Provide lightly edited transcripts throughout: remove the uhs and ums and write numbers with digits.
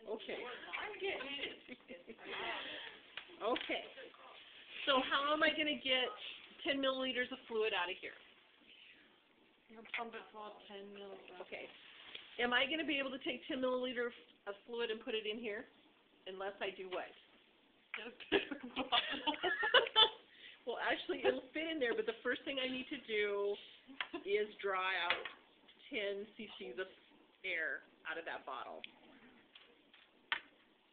Okay. I'm getting it. Okay. So how am I going to get 10 milliliters of fluid out of here? You'll pump it full of 10 mils. Okay. Am I going to be able to take 10 milliliters of fluid and put it in here? Unless I do what? Well, actually, it'll fit in there, but the first thing I need to do is draw out 10 cc's of air out of that bottle.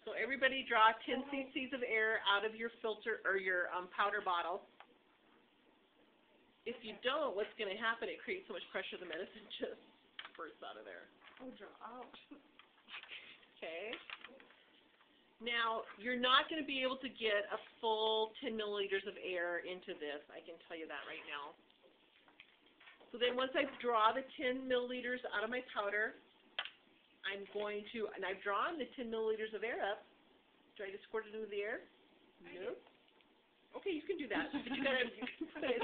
So everybody draw 10 cc's of air out of your filter or your powder bottle. If you don't, what's going to happen? It creates so much pressure, the medicine just bursts out of there. Oh, draw out. Okay. Now, you're not going to be able to get a full 10 milliliters of air into this. I can tell you that right now. So then once I draw the 10 milliliters out of my powder, I'm going to, and I've drawn the 10 milliliters of air up. Do I just squirt it into the air? Nope. Okay, you can do that. But you gotta put it,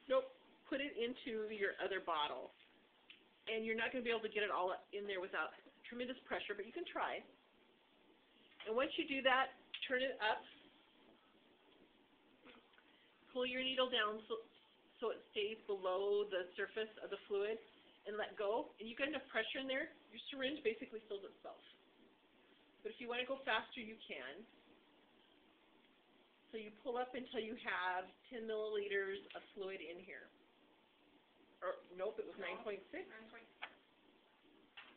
nope, put it into your other bottle. And you're not going to be able to get it all in there without tremendous pressure, but you can try. And once you do that, turn it up. Pull your needle down so it stays below the surface of the fluid, and let go. And you get enough pressure in there, your syringe basically fills itself. But if you want to go faster, you can. So you pull up until you have 10 milliliters of fluid in here. Or, nope, it was 9.6.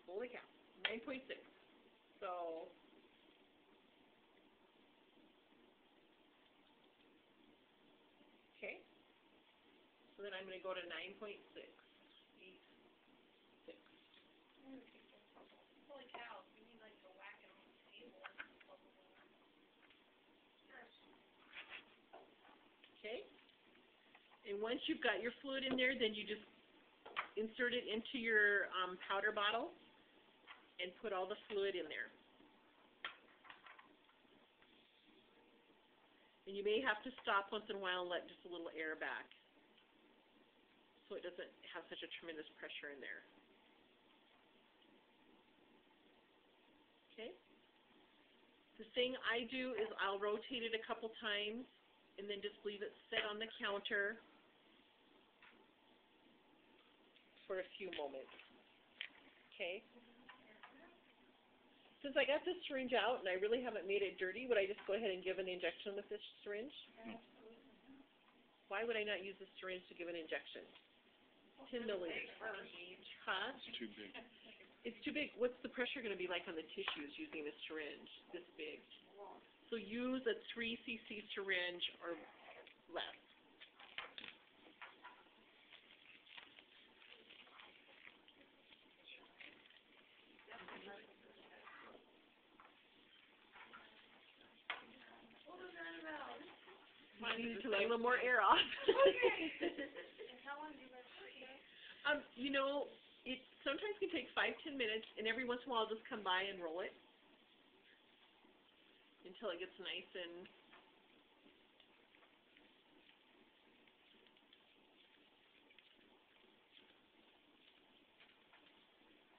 Holy cow, 9.6. So, okay. So then I'm going to go to 9.6. 8, 6. Holy cow, you need like to whack it on the table. Okay. And once you've got your fluid in there, then you just insert it into your powder bottle and put all the fluid in there. And you may have to stop once in a while and let just a little air back so it doesn't have such a tremendous pressure in there. Okay? The thing I do is I'll rotate it a couple times and then just leave it sit on the counter for a few moments. Okay? Since I got this syringe out and I really haven't made it dirty, would I just go ahead and give an injection with this syringe? Why would I not use this syringe to give an injection? 10 milliliters. Huh? It's too big. It's too big. What's the pressure going to be like on the tissues using this syringe this big? So use a 3 cc syringe or less. Might need to let a little more air off. How long do you let it You know, it sometimes can take 5-10 minutes, and every once in a while I'll just come by and roll it until it gets nice and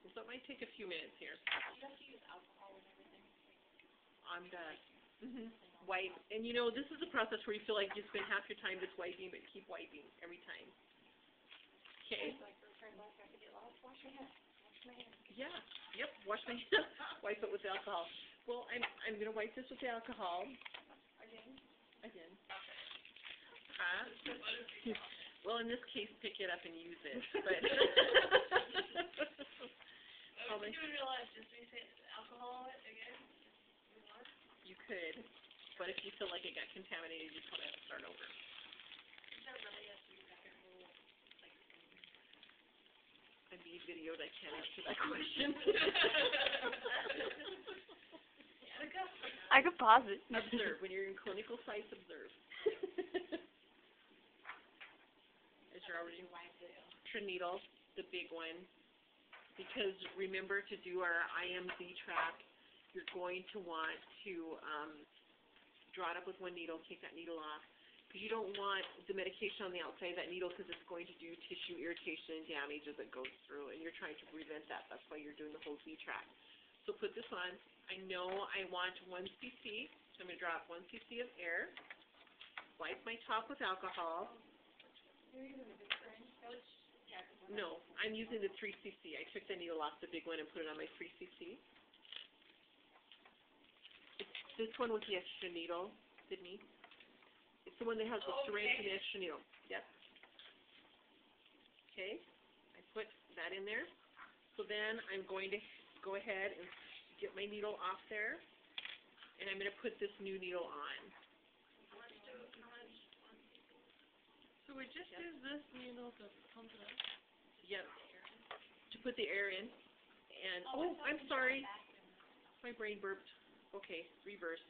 so it might take a few minutes here. You have to use alcohol and everything. I'm done. Wipe. And you know, this is a process where you feel like you spend half your time just wiping, but keep wiping every time. Okay. Like return back, I could get lost. Wash my hands. Wash my hands. Yeah. Yep. Wash my hands. Wipe it with the alcohol. Well, I'm going to wipe this with the alcohol. Again. Huh? Well, in this case, pick it up and use it. But You would realize just when you say alcohol on it again. you could, but if you feel like it got contaminated, you just want to start over. Is that really a 3-second rule? I'm being videoed. I can't answer that question. I could pause it. Observe. When you're in clinical sites, observe. As you're already needle, the big one. Because remember to do our IMZ track, you're going to want to draw it up with one needle, take that needle off. Because you don't want the medication on the outside of that needle because it's going to do tissue irritation and damage as it goes through, and you're trying to prevent that. That's why you're doing the whole Z track. So put this on. I know I want 1 cc, so I'm going to drop 1 cc of air. Wipe my top with alcohol. No, I'm using the 3 cc. I took the needle off the big one and put it on my 3 cc. It's this one with the extra needle, Sydney. It's the one that has the syringe and the extra needle. Yep. Okay, I put that in there. So then I'm going to go ahead and get my needle off there, and I'm going to put this new needle on. So we just use this needle to pump it up? Yep, to put the air in. And, oh, I'm sorry. My brain burped. Okay, reverse.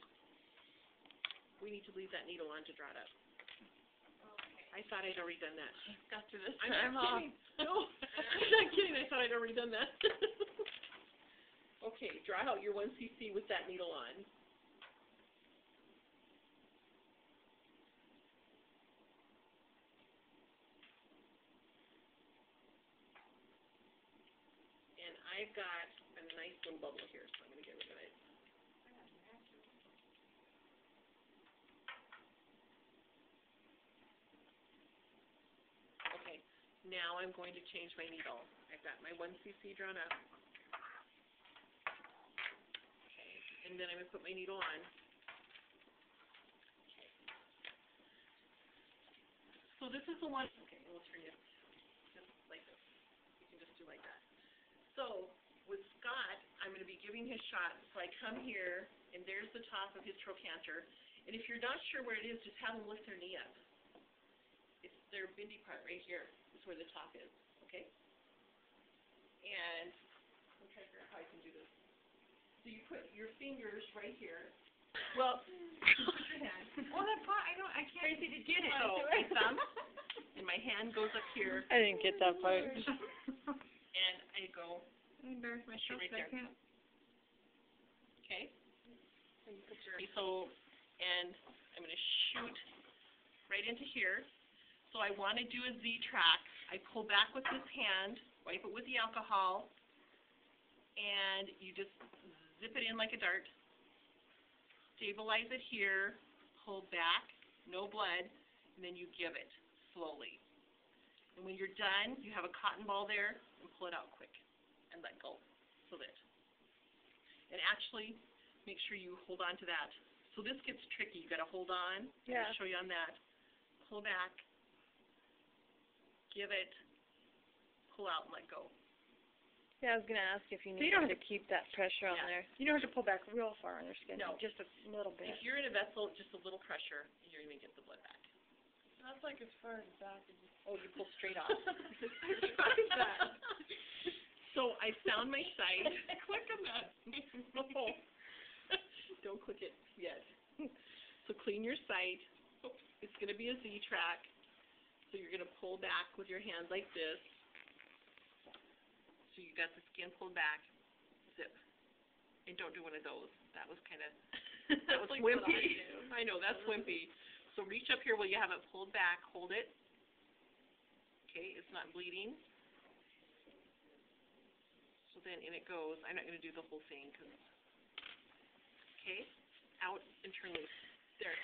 We need to leave that needle on to draw it up. I thought I'd already done that. Got to this I'm time not off. kidding. No, I'm not kidding. I thought I'd already done that. Okay, draw out your 1 cc with that needle on. And I've got a nice little bubble here, so I'm going to get rid of it. Okay, now I'm going to change my needle. I've got my 1 cc drawn up. Okay, and then I'm going to put my needle on. Okay. So this is the one, okay, we'll turn it just like this. You can just do like that. So with Scott, I'm going to be giving his shot. So I come here, and there's the top of his trochanter. And if you're not sure where it is, just have them lift their knee up. It's their bendy part right here is where the top is, okay? And I'm trying to figure out how I can do this. So you put your fingers right here. Well, you put your hand. Well, that part, I can't. Crazy to get it. So my thumb and my hand goes up here, I didn't get that part. and I go, Embarrass myself, Right I there. can't. okay? Okay, so, and I'm going to shoot right into here. So I want to do a Z track. I pull back with this hand, wipe it with the alcohol, and you just zip it in like a dart. Stabilize it here, pull back, no blood, and then you give it slowly. And when you're done, you have a cotton ball there, and pull it out quick and let go. So that. And actually, make sure you hold on to that. So this gets tricky. You got to hold on. Yeah. I'll show you on that. Pull back, give it, pull out, and let go. Yeah, I was gonna ask if you So need you don't to keep that pressure on Yeah. there. You don't have to pull back real far on their skin. No. Just a little bit. If you're in a vessel, just a little pressure, and you're going to get the blood back. That's like as far as back as Oh, you pull straight off. So I found my site. Click on that. No. Don't click it yet. So clean your site. It's going to be a Z track. So you're going to pull back with your hand like this. So you got the skin pulled back. Zip. And don't do one of those. That was kind of, that was Like what wimpy. I know, that's wimpy. So reach up here where you have it pulled back. Hold it. Okay, it's not bleeding. So then in it goes. I'm not going to do the whole thing because, okay, out and turn loose. There.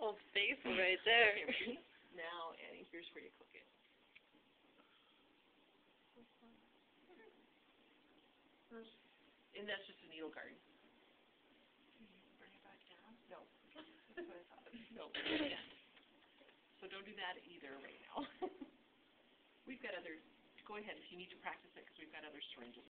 Old face right there. Okay, ready? Now, Annie, here's where you click it. And that's just a needle guard. bring it back down. No. That's what I thought. No. So don't do that either right now. We've got other, go ahead if you need to practice it because we've got other syringes.